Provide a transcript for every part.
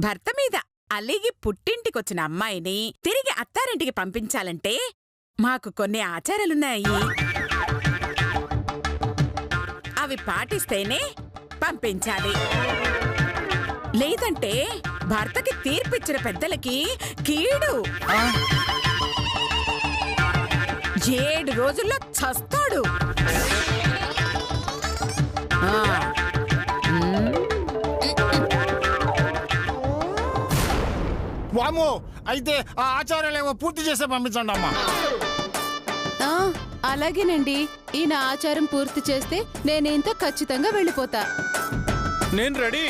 భర్త మీద అలిగి పుట్టింటికొచ్చిన అమ్మాయిని తిరిగి అత్తారింటికి పంపించాలంటే మాకు కొన్ని ఆచారాలున్నాయి. అవి పాటిస్తేనే పంపించాలి. లేదంటే భర్తకి తీర్పిచ్చిన పెద్దలకి కీడు. 7 రోజుల్లో చస్తాడు. వామో, అయితే ఆ ఆచారాలేమో పూర్తి చేస్తే పంపించండి అమ్మా. అలాగేనండి. ఈయన ఆచారం పూర్తి చేస్తే నేనేంతో ఖచ్చితంగా వెళ్ళిపోతా. నేను రెడీ.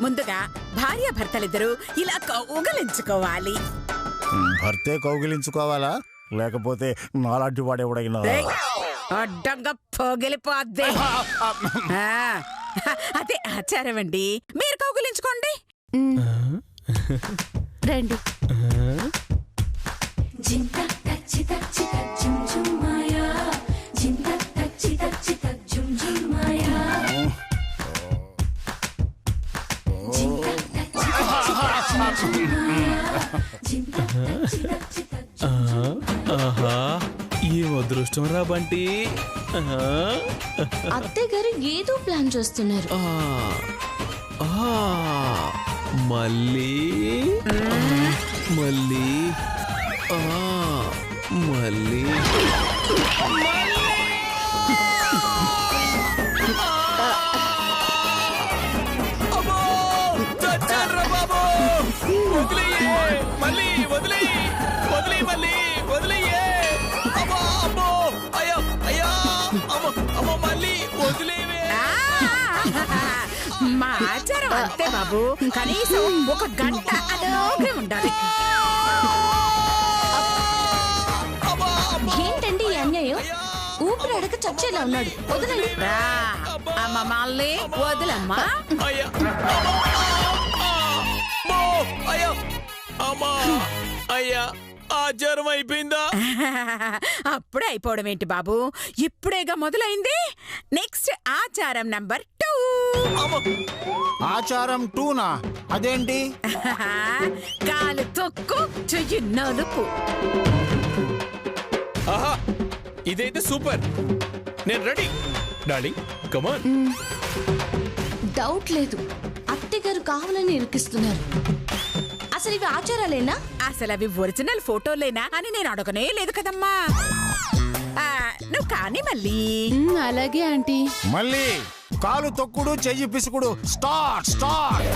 ముందుగా భార్య భర్తలిద్దరూ ఇలా కౌగిలించుకోవాలి. భర్తే కౌగిలించుకోవాలా? లేకపోతే నాలాంటి వాడెవడైనా అడ్డంగా పొగిలిపోద్ది. అదే ఆచారం అండి. మీరు కౌగిలించుకోండి. రండి. ఏం అదృష్టం రా బంటి. అత్తయ్య గారు ఏదో ప్లాన్ చేస్తున్నారు. మళ్ళీ మళ్ళీ మళ్ళీ మా ఆచారం అంతే బాబు. కనీసం 1 గంట అదోగే ఉండాలి. ఏంటండి ఈ అన్యాయం? ఊపిరి అడగ చచ్చేలా ఉన్నాడు. వదలండి. అమ్మ మళ్ళీ వదిలమ్మా. అయ్యా, ఆచారం అయిపోయిందా? అప్పుడే అయిపోవడం ఏంటి బాబు? ఇప్పుడేగా మొదలైంది. నెక్స్ట్ ఆచారం నంబర్ 2. ఆచారం 2నా? అదేంటి? కాలు తొక్కు, చెయ్యి నలుపు. ఆహా, ఇదైతే సూపర్. నేను ready darling, come on. Doubt లేదు, అత్తయ్య గారు కావాలని ఇరికిస్తున్నారు. అసలు ఇవి ఆచారాలేనా? అసలు అవి ఒరిజినల్ ఫోటోలేనా అని నేను అడగనే లేదు కదమ్మా. నువ్వు కానీ మళ్ళీ. అలాగే ఆంటీ. మళ్ళీ కాలు తొక్కుడు, చెయ్యి పిసుకుడు. Start start.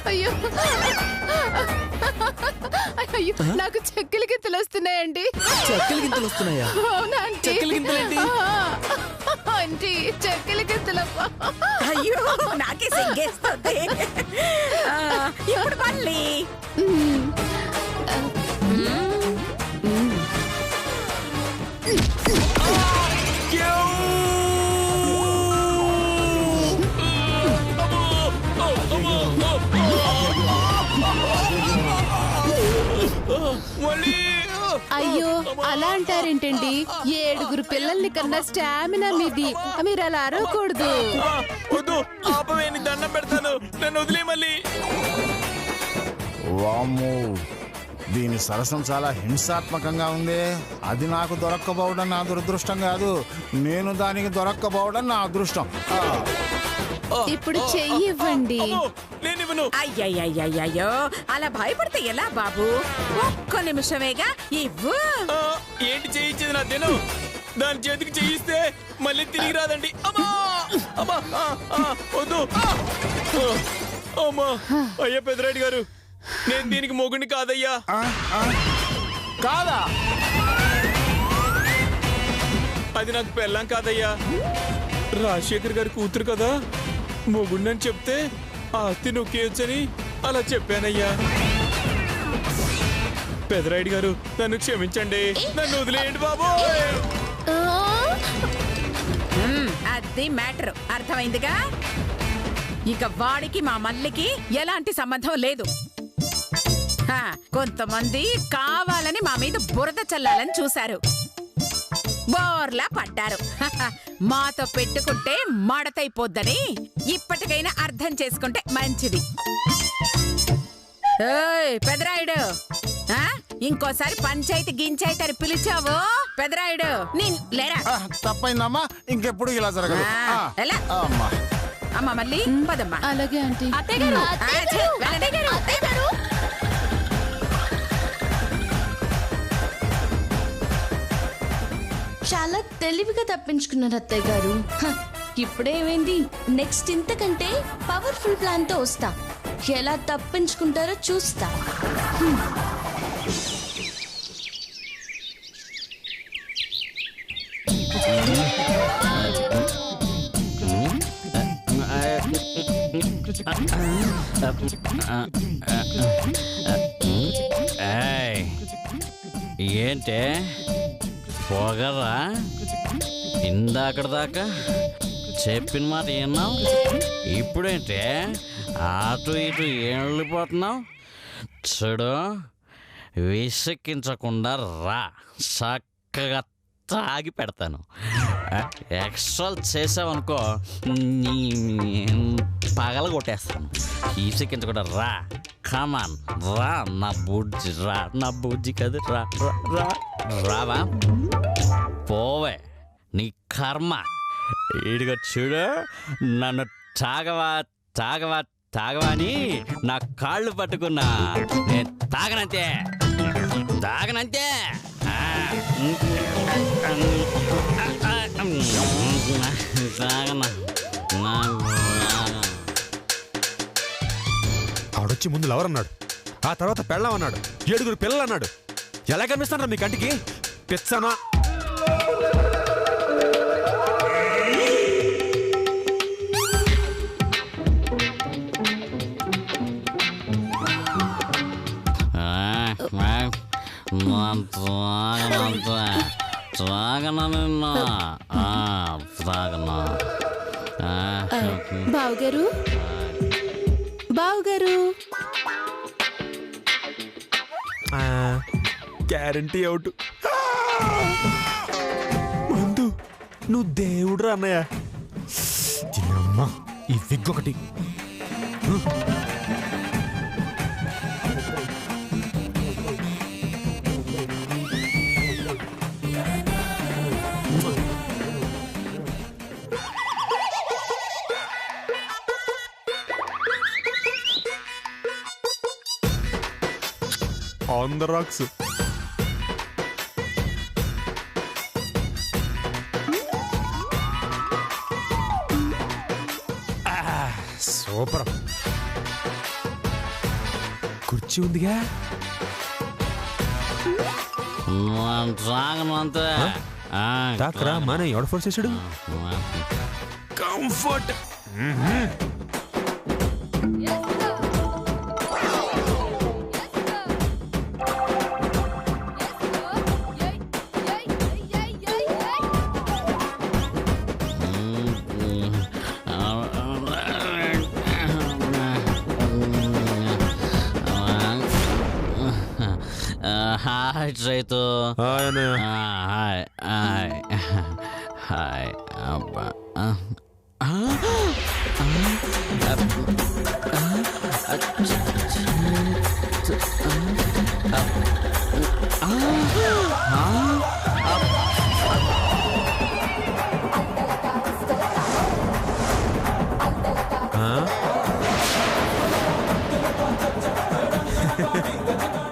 అయ్యో అయ్యో, నాకు చెక్కలు గింతలు వస్తున్నాయండి. చెక్కలు గింతలు వస్తున్నాయా? అవునా ఆంటీ? చెక్కలు గింతలేంటి? ఆంటీ, చెక్కలు గింతలమ్మా. అయ్యో, నాకే సిగ్గేస్తుంది. ఇప్పుడు మళ్ళీ. అయ్యో, అలా అంటారేంటండి? 7 పిల్లల్ని కన్నా స్టామినా మీది. మీరు అలా అరవకూడదు. వద్దు, ఆపవేని దండం పెడతాను. నన్ను వదిలే మళ్ళీ. వామ్మో, దీని సరసం చాలా హింసాత్మకంగా ఉంది. అది నాకు దొరక్కపోవడం నా దురదృష్టం కాదు, నేను దానికి దొరక్కపోవడం నా అదృష్టం. ఇప్పుడు చెయ్యి ఇవ్వండి. అయ్యయ్యయ్యో, అలా భయపడితే ఎలా బాబు? ఒక్క నిమిషమేగా, ఇవ్వు. ఏంటి చేయించేది నా తిను? దాని చేతికి చేయిస్తే మళ్ళీ తిరిగి రాదండి. అమ్మా అమ్మా, వద్దు. అమ్మా, అయ్యా పెద్దరెడ్డి గారు, నేను దీనికి మొగుడిని కాదయ్యా. కాదా? అది నాకు పెళ్ళాం కాదయ్యా. రాజశేఖర్ గారి కూతురు కదా. మొగుడిని చెప్తే ఆస్తి నొక్కేయొచ్చని అలా చెప్పానయ్యా. పెదరాయుడు గారు, నన్ను క్షమించండి. నన్ను వదిలేయండి బాబు. అది మ్యాటర్ అర్థమైందిగా. ఇక వాడికి మా మల్లికి ఎలాంటి సంబంధం లేదు. కొంతమంది కావాలని మా మీద బురద చల్లాలని చూశారు, బోర్లా పడ్డారు. మాతో పెట్టుకుంటే మడతైపోద్దని ఇప్పటికైనా అర్థం చేసుకుంటే మంచిది. పెదరాయుడు, ఇంకోసారి పంచాయతీ గించాయితీ అని పిలిచావు పెదరాయుడు లేరా? తప్పైందమ్మా, ఇంకెప్పుడు ఇలా జరగదు. అమ్మా మళ్ళీ పదమ్మా. అలాగే ఆంటీ. చాలా తెలివిగా తప్పించుకున్నారు అత్తయ్య గారు. ఇప్పుడేమైంది, నెక్స్ట్ ఇంతకంటే పవర్ఫుల్ ప్లాన్ తో వస్తా. ఎలా తప్పించుకుంటారో చూస్తా. ఏంటే పోగరా? ఇందాక దాకా చెప్పిన మాట విన్నావు, ఇప్పుడేంటే అటు ఇటు ఏం వెళ్ళిపోతున్నావు? చూడు, విసిక్కించకుండా రా, చక్కగా తాగి పెడతాను. ఎక్స్ట్రా చేసావనుకో పగల కొట్టేస్తాను. విసిక్కించకుండా రా, కమాన్ రా నా బుజ్జి, రా నా బుజ్జి కదా, రా రా రావా? పోవే నీ కర్మ. ఇదిగో చూడు, నన్ను తాగవా తాగవా తాగవా అని నా కాళ్ళు పట్టుకున్నా. నేను తాగనంతే తాగనంతే. ఆడొచ్చి ముందు లవర్ అన్నాడు, ఆ తర్వాత పెళ్ళం అన్నాడు, 7 పిల్లలు అన్నాడు. ఎలా కనిపిస్తారా మీ కంటికి? పిచ్చనా? బావుగారు, బావుగారు, గ్యారంటీ అవుట్. ముందు నువ్వు దేవుడు అన్నయ్య. చిన్నమ్మ ఈ విగ్ ఒకటి. On the rocks. సూపర్. కుర్చీ ఉందిగా. తాకరా మన ఎవడ ఫోర్స్ చేసాడు? కంఫర్ట్. హాయ్ రైతు. హాయ్ హాయ్ హాయ్ అబ్బా.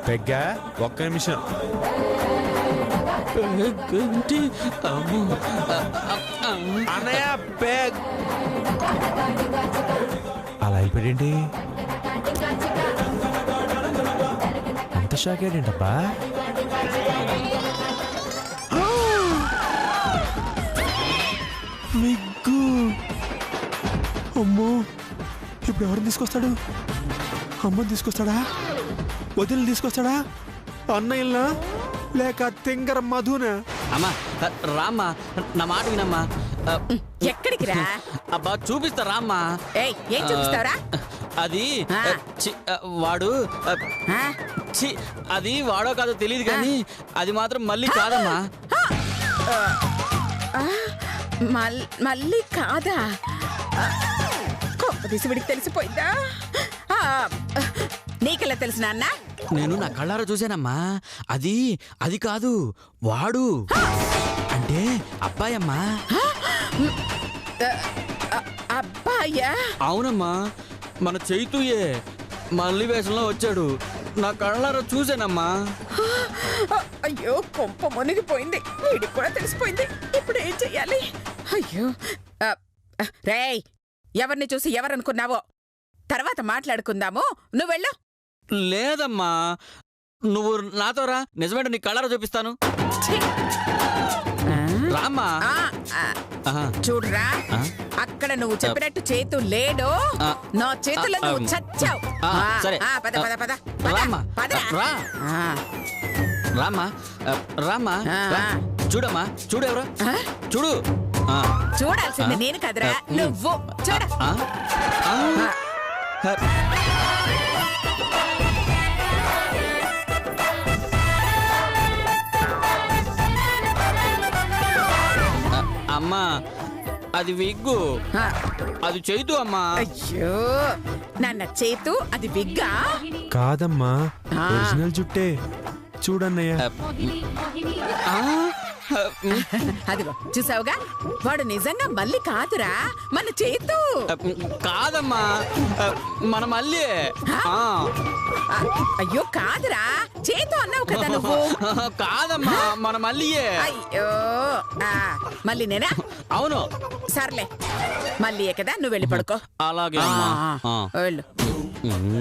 పెగ్గా ఒక్క నిమిషం. అన్నయ్య పెగ్. అలా అయిపోయింది. అంత షాక్ ఏంటబ్బా? మిగ్గు. అమ్మో, ఇప్పుడు ఎవరిని తీసుకొస్తాడు? అమ్మని తీసుకొస్తాడా? వదిలి తీసుకొస్తాడా? అన్నయ్యనా లేక తింగర మధునా? అమ్మా రామ్మా, నా మాట వినమ్మా. ఎక్కడికి రా? అబ్బా చూపిస్తారా అమ్మా? ఏయ్, ఏం చూపిస్తావురా? అది ఆ. వాడు ఆ? ఛీ, అది వాడో కాదో తెలియదు కానీ అది మాత్రం మళ్ళీ కాదమ్మా. ఆ, మళ్ళీ కాదా? విడికి తెలిసిపోయిందా? ఆ, నీకెలా తెలుసు నాన్న? నేను నా కళ్ళారా చూశానమ్మా. అది అది కాదు, వాడు అంటే అబ్బాయమ్మా. అబ్బాయ్యా? అవునమ్మా, మన చైతుయే మళ్ళీ వేషంలో వచ్చాడు. నా కళ్ళారా చూశానమ్మా. అయ్యో, కొంప మునిగిపోయింది. వీడికి కూడా తెలిసిపోయింది. ఇప్పుడు ఏం చెయ్యాలి? అయ్యో. రేయ్, ఎవరిని చూసి ఎవరనుకున్నావో తర్వాత మాట్లాడుకుందాము. నువ్వు వెళ్ళు. లేదమ్మా, నువ్వు నాతో రా, నిజమేంటో నీ కళ్ళారా చూపిస్తాను. ఛీ! రామ్మా. ఆ, ఆ, ఆహా. చూడురా, ఆ? అక్కడ నువ్వు చెప్పినట్టు చేతు లేడు. ఆ. నా చేతుల్లో నువ్వు చచ్చావు. ఆ, సరే. పద పద పద పద. రామ్మా. పదరా. రా. ఆ, రామ్మా. రామ్మా. ఆ. రా. చూడమ్మా, చూడు ఎవరు, ఆ? చూడు. ఆ. చూడాల్సింది ఆ? నేను కదరా, ఆ, నువ్వు చూడ. ఆ? ఆ. ఆ. అమ్మా, అది విగ్గు, ఆ. అది చైతు అమ్మా. అయ్యో, నాన్న చేతు అది విగ్గా? కాదమ్మా, ఆ. ఒరిజినల్ జుట్టే. చూడన్నయ్య. ఆ? అదిగో చూసావుగా, వాడు నిజంగా మళ్ళీ కాదురా, మన చేతు. కాదమ్మా, మన మళ్ళీ. ఆ. ఆ, అయ్యో కాదురా, చేతు అన్నావు కదా నువ్వు. కాదమ్మా, మన మళ్ళీయే. అయ్యో, ఆ, మళ్ళీ నేనా? అవును. సర్లే, మళ్ళీ కదా, నువ్వు వెళ్ళి పడుకో. అలాగే ఆ, అమ్మా. ఆ, ఆ. వెళ్ళు. మళ్ళీ.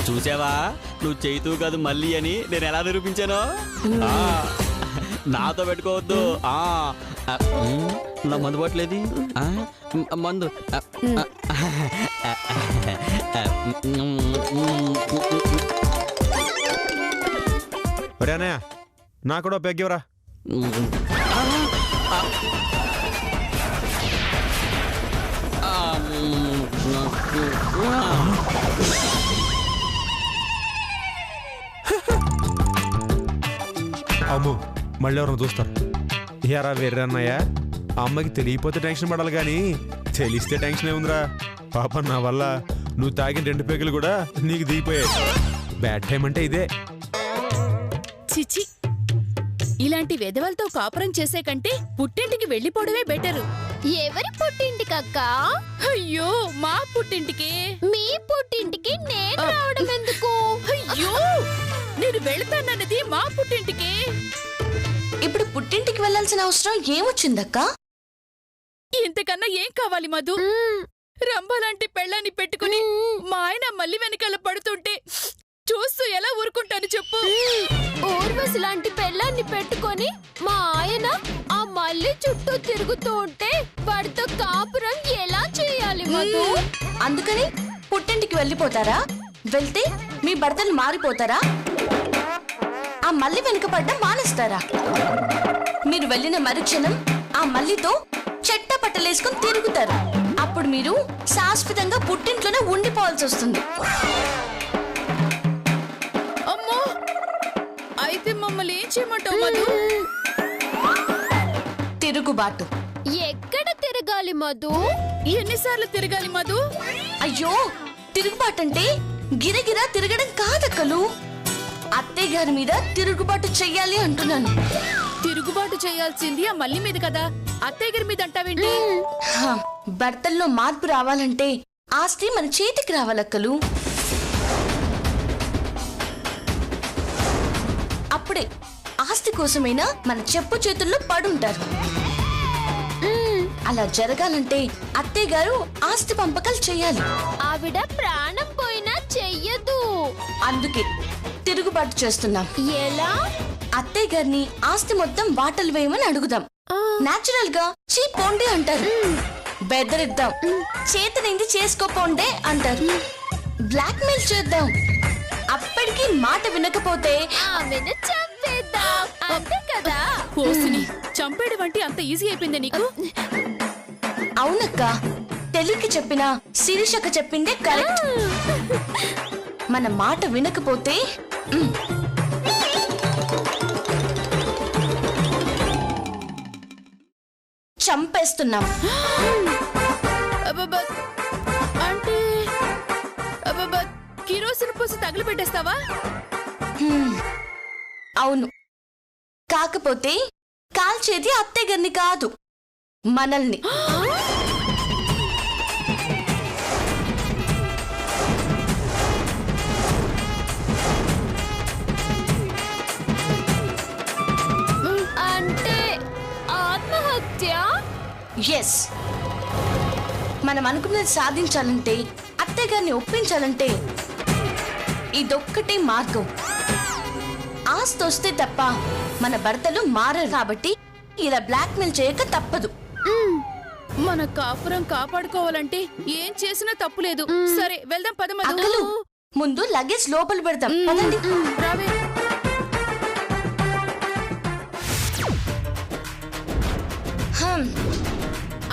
చూసావా, నువ్వు చైతూ కాదు మళ్ళీ అని నేను ఎలా నిరూపించానో. ఆ, నాతో పెట్టుకోవద్దు. ఆ, నా మందు పట్టలేదు. మందు. ఒరే అన్నయ్య, నా కూడా పెగ్గవరా. అమ్ము, మళ్ళీ ఎవరైనా చూస్తారు. ఎరా వెర్రన్నయ్య, అమ్మకి తెలియపోతే టెన్షన్ పడాలి కానీ తెలిస్తే టెన్షన్ ఏముందిరా. పాప నా వల్ల నువ్వు తాగిన 2 పెగ్గులు కూడా నీకు దిగిపోయాయి. బ్యాడ్ టైం అంటే ఇదే. చిచి, ఇలాంటి వెధవలతో కాపురం చేసే కంటే పుట్టింటికి వెళ్ళిపోవడమే బెటరు. ఎవరి పుట్టింటికక్క? అయ్యో, మా పుట్టింటికి. మీ పుట్టింటికి నేను రావడం ఎందుకు? అయ్యో, నేను వెళ్తానన్నది మా పుట్టింటికి. ఇప్పుడు పుట్టింటికి వెళ్ళాల్సిన అవసరం ఏమొచ్చిందక్క? ఇంతకన్నా ఏం కావాలి మధు? రంభలాంటి పెళ్ళాన్ని పెట్టుకుని మా ఆయన మళ్ళీ వెనకాల పడుతుంటే చూస్తూ ఎలా ఊరుకుంటాను చెప్పు? ఊర్వశి లాంటి పెళ్ళాన్ని పెట్టుకొని మా ఆయన ఆ మళ్ళీ చుట్టూ తిరుగుతూ ఉంటే వాడితో కాపురం ఎలా చేయాలి మధు? అందుకని పుట్టింటికి వెళ్ళిపోతారా? వెళ్తే మీ భర్తలు మారిపోతారా? ఆ మళ్ళీ వెనుకపడ్డం మానేస్తారా? మీరు వెళ్ళిన మరుక్షణం ఆ మల్లితో చెట్ట పట్టలేసుకుని తిరుగుతారు. అప్పుడు మీరు శాశ్వతంగా పుట్టింట్లోనే ఉండిపోవాల్సి వస్తుంది. అమ్మో, అయితే మమ్మల్ని ఏం చేయమంటావు మధు? తిరుగుబాటు. ఎక్కడ తిరగాలి మధు? ఎన్నిసార్లు తిరగాలి మధు? అయ్యో, తిరుగుబాటంటే గిరగిరా తిరగడం కాదక్కలు. అత్తయ్య గారి మీద తిరుగుబాటు చెయ్యాలి అంటున్నాను. తిరుగుబాటు చేయాల్సింది ఆ మల్లి మీద కదా, అత్తయ్య గారి మీద అంటావేంటి? హ, భర్తల్లో మార్పు రావాలంటే ఆస్తి మన చేతికి రావాలక్కలు. అప్పుడే ఆస్తి కోసమైనా మన చెప్పు చేతుల్లో పడుంటారు. అలా జరగాలంటే అత్తయ్య గారు ఆస్తి పంపకాలు చెయ్యాలి. ఆవిడ ప్రాణం పోయినా చెయ్యదు. అందుకే తిరుగుబాటు చేస్తున్నాం. ఎలా? అత్తయ్య గారిని ఆస్తి మొత్తం వాటలు వేయమని అడుగుదాం. నాచురల్ గా చీ పోండి అంటారు. బెదరిద్దాం, చేతనింది చేసుకోపోండే అంటారు. బ్లాక్ మెయిల్ చేద్దాం. అప్పటి ఇప్పటికీ మాట వినకపోతే ఆమెను చంపేద్దాం అంతే కదా. ఓసిని చంపేడు వంటి అంత ఈజీ అయిపోయింది నీకు? అవునక్క, తెలియక చెప్పినా శిరీషక్క చెప్పిందే కరెక్ట్. మన మాట వినకపోతే చంపేస్తున్నాం. అబ్బబ్బా, అంటే అబ్బబ్బా, కిరోసిన్ పోసి తగలబెట్టేస్తావా? అవును, కాకపోతే కాల్చేది అత్తయ్య గారిని కాదు, మనల్ని. అంటే ఆత్మహత్య? ఎస్, మనం అనుకున్నది సాధించాలంటే, అత్తయ్య గారిని ఒప్పించాలంటే ఇదొక్కటే మార్గం. ఆస్తి వస్తే తప్ప మన భర్తలు మారరు. కాబట్టి ఇలా బ్లాక్మెయిల్ చేయక తప్పదు. మన కాపురం కాపాడుకోవాలంటే ఏం చేసినా తప్పులేదు. సరే వెళ్దాం పద మధు. అక్కలు, ముందు లగేజ్ లోపల పెడదాం. పదండి. రావే.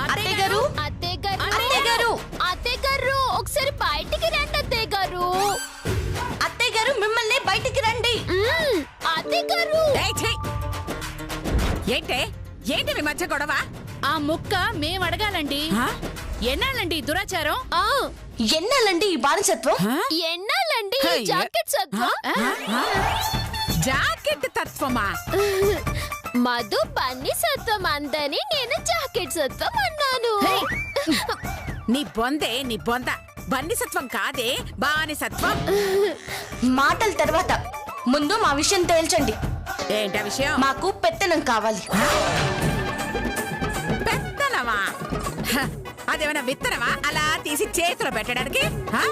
అత్తయ్య గారు, అత్తయ్య గారు, అత్తయ్య గారు, అత్తయ్య గారు, ఒకసారి బయటికి రండి అత్తయ్య గారు. అత్తయ్య గారు, మిమ్మల్ని బయటికి రండి. అత్తయ్య గారు. ఏయ్, ఛీ! ఏంటి మీ మధ్య గొడవ? ఆ ముక్క మేం అడగాలండి. ఎన్నాళ్ళండి ఈ దురాచారం? ఎన్నాలండి ఈ బానిసత్వం? ఎన్నాలండి ఈ అయ్యో. జాకెట్ సత్వం? జాకెట్ తత్వమా? మధు బన్నీ సత్వం అందని నేను జాకెట్ సత్వం అన్నాను. నీ బొంద బన్నిసత్వం కాదే, బానిసత్వం. మాటల తర్వాత ముందు మా విషయం తేల్చండి. ఏంటా విషయం? మాకు పెత్తనం కావాలి. పెత్తనమా? హ, అదేమైనా విత్తనమా అలా తీసి చేతిలో పెట్టడానికి? హ?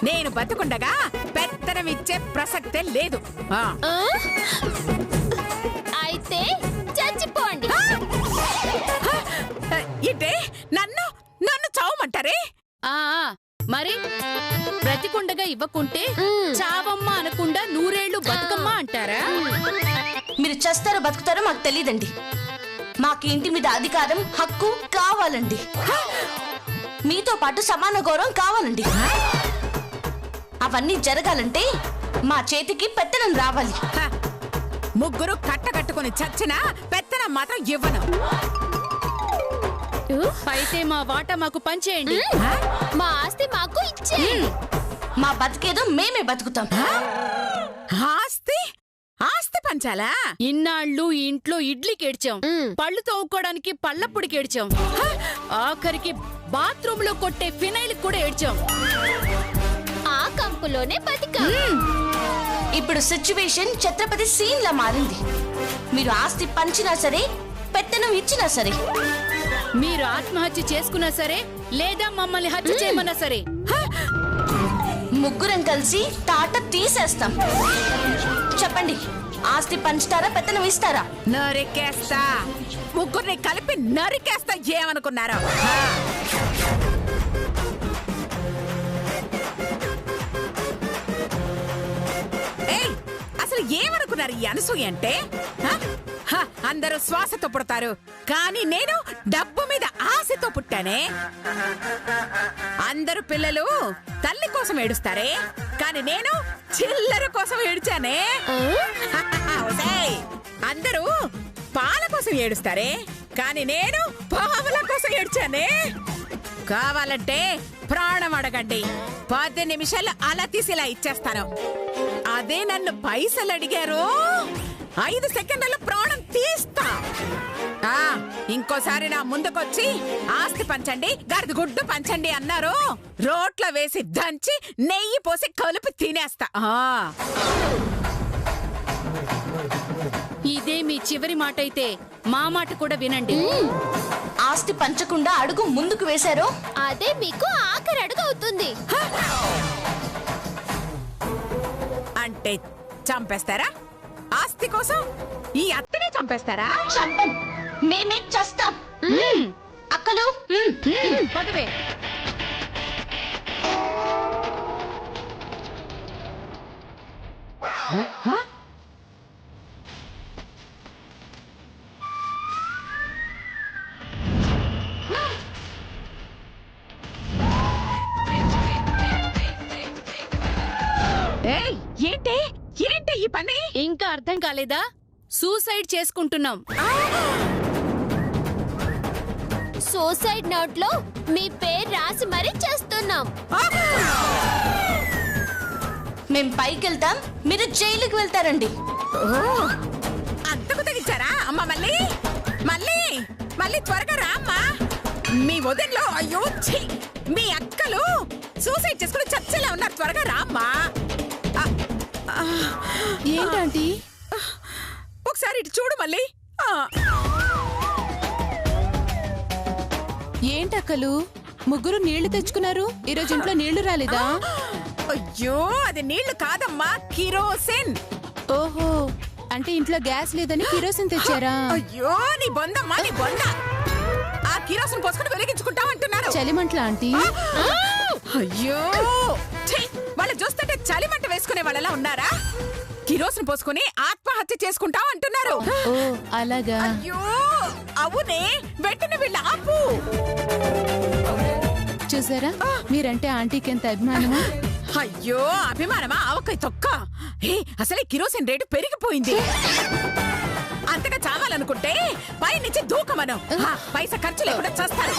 నేను బతుకుండగా పెత్తనం ఇచ్చే ప్రసక్తే లేదు. ఆ. అయితే చచ్చిపోండి. ఇదే నన్ను చావమంటారే? మరి బ్రతికుండగా ఇవ్వకుంటే చావమ్మ అనకుండా నూరేళ్లు బతుకమ్మ అంటారా? మీరు చేస్తారో బతుకుతారో మాకు తెలియదండి. మాకు ఇంటి మీద అధికారం, హక్కు కావాలండి. మీతో పాటు సమాన గౌరవం కావాలండి. అవన్నీ జరగాలంటే మా చేతికి పెత్తనం రావాలి. హ, ముగ్గురు కట్టకట్టుకుని చచ్చినా పెత్తనం మాత్రం ఇవ్వను. అయితే మా వాటా మాకు పంచేయండి. మా ఆస్తి మాకు ఇచ్చేయండి. మా బతికేదో మేమే బతుకుతాం. ఆస్తి పంచాలా? ఇన్నాళ్ళు ఈ ఇంట్లో ఇడ్లీకి ఏడ్చాం, పళ్ళు తోముకోవడానికి పళ్ళప్పుడికి ఏడ్చాం, ఆఖరికి బాత్రూమ్ లో కొట్టే ఫినైల్ కూడా ఏడ్చాం. ఆ కంపులోనే బతికాం. ఇప్పుడు సిచ్యువేషన్ ఛత్రపతి సీన్ లా మారింది. మీరు ఆస్తి పంచినా సరే, పెత్తనం ఇచ్చినా సరే, మీరు ఆత్మహత్య చేసుకున్నా సరే, లేదా మమ్మల్ని హత్య చేయమన్నా సరే, ముగ్గురం కలిసి తాట తీసేస్తాం. చెప్పండి, ఆస్తి పంచుతారా, పెత్తనం ఇస్తారా? నరికేస్తా. ముగ్గురిని కలిపి నరికేస్తా. ఏమనుకున్నారో? ఏయ్, అసలు ఏమనుకున్నారు ఈ అనసూయ అంటే? అందరూ శ్వాసతో పుడతారు, కానీ నేను డబ్బు మీద ఆశతో పుట్టానే. అందరూ పిల్లలు తల్లి కోసం ఏడుస్తారే, కానీ నేను చిల్లర కోసం ఏడ్చానే. అందరూ పాల కోసం ఏడుస్తారే, కానీ నేను పావుల కోసం ఏడ్చానే. కావాలంటే ప్రాణం అడగండి, 10 నిమిషాలు అలా తీసి ఇలా ఇచ్చేస్తాను. అదే నన్ను పైసలు అడిగారు, 5 సెకండ్లలో ప్రాణం తీస్తా. ఇంకోసారి నా ముందుకొచ్చి ఆస్తి పంచండి, గడిది గుడ్డు పంచండి అన్నారు, రోట్లో వేసి దంచి నెయ్యి పోసి కలిపి తినేస్తా. ఇదే మీ చివరి మాట అయితే మా మాట కూడా వినండి. ఆస్తి పంచకుండా అడుగు ముందుకు వేశారో అదే మీకు ఆఖరి అడుగు అవుతుంది. అంటే చంపేస్తారా? ఆస్తి కోసం ఈ అత్తనే చంపేస్తారా? చంపం, మేమే చేస్తాం. అక్కలు, పదవే. ఏయ్, ఏంటి ఏంటి ఈ పని? ఇంకా అర్థం కాలేదా? సూసైడ్ చేసుకుంటున్నాం. సూసైడ్ నోట్ లో మీ పేరు రాసి మరీ చేస్తున్నాం. మేం పైకి వెళ్తాం, మీరు జైలుకి వెళ్తారండి. అంతకు తెగించారా అమ్మ? మళ్ళీ మళ్ళీ మళ్ళీ త్వరగా రా అమ్మా. మీ వదినలో అయ్యో ఛీ, మీ అక్కలు సూసైడ్ చేసుకుని చచ్చేలా ఉన్నారు. త్వరగా రా అమ్మా. ఏంటంటీ? ఒకసారి ఇటు చూడు మళ్ళీ. ఏంటక్కలు ముగ్గురు నీళ్లు తెచ్చుకున్నారు? ఈరోజు ఇంట్లో నీళ్లు రాలేదా? అయ్యో, అది నీళ్లు కాదమ్మా, కిరోసిన్. ఓహో, అంటే ఇంట్లో గ్యాస్ లేదని కిరోసిన్ తెచ్చారా? అయ్యో, నీ బొందమ్మా, నీ బొంద. ఆ కిరోసిన్ పోసుకుని వెలిగించుకుంటాం అంటున్నారు. చలిమంటలా ఆంటీ? అయ్యో ఛీ, వాళ్ళు చూస్తుంటే చలిమంట వేసుకునే వాళ్ళలా ఉన్నారా? కిరోసిన్ పోసుకుని ఆత్మహత్య చేసుకుంటాం అంటున్నారు. ఓ అలాగా. అయ్యో అవునే, వెంటనే వీళ్ళు ఆపు. చూసారా మీరంటే ఆంటీకి ఎంత అభిమానమా? అయ్యో అభిమానమా, ఆవకాయ తొక్క. అసలే కిరోసిన్ రేటు పెరిగిపోయింది. అంతగా చావాలనుకుంటే పై నుంచి దూకమను. పైసా ఖర్చు లేకుండా చేస్తారు.